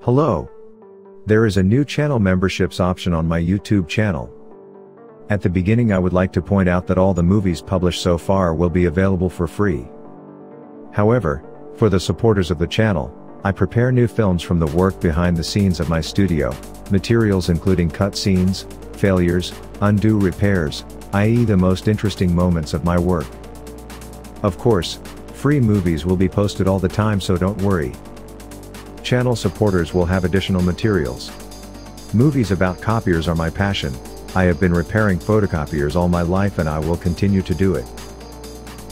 Hello. There is a new channel memberships option on my YouTube channel. At the beginning I would like to point out that all the movies published so far will be available for free. However, for the supporters of the channel, I prepare new films from the work behind the scenes of my studio, materials including cut scenes, failures, undue repairs, i.e. the most interesting moments of my work. Of course, free movies will be posted all the time, so don't worry. Channel supporters will have additional materials. Movies about copiers are my passion. I have been repairing photocopiers all my life and I will continue to do it.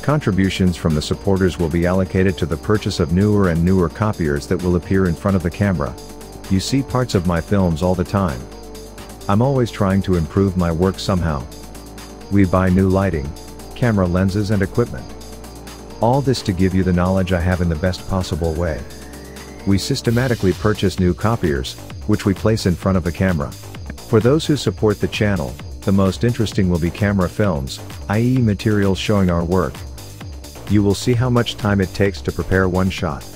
Contributions from the supporters will be allocated to the purchase of newer and newer copiers that will appear in front of the camera. You see parts of my films all the time. I'm always trying to improve my work somehow. We buy new lighting, camera lenses and equipment. All this to give you the knowledge I have in the best possible way. We systematically purchase new copiers, which we place in front of the camera. For those who support the channel, the most interesting will be camera films, i.e. materials showing our work. You will see how much time it takes to prepare one shot.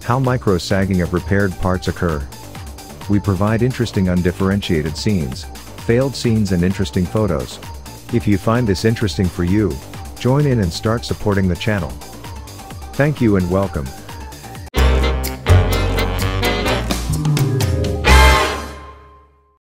How micro-sagging of repaired parts occur. We provide interesting undifferentiated scenes, failed scenes and interesting photos. If you find this interesting for you, join in and start supporting the channel. Thank you and welcome.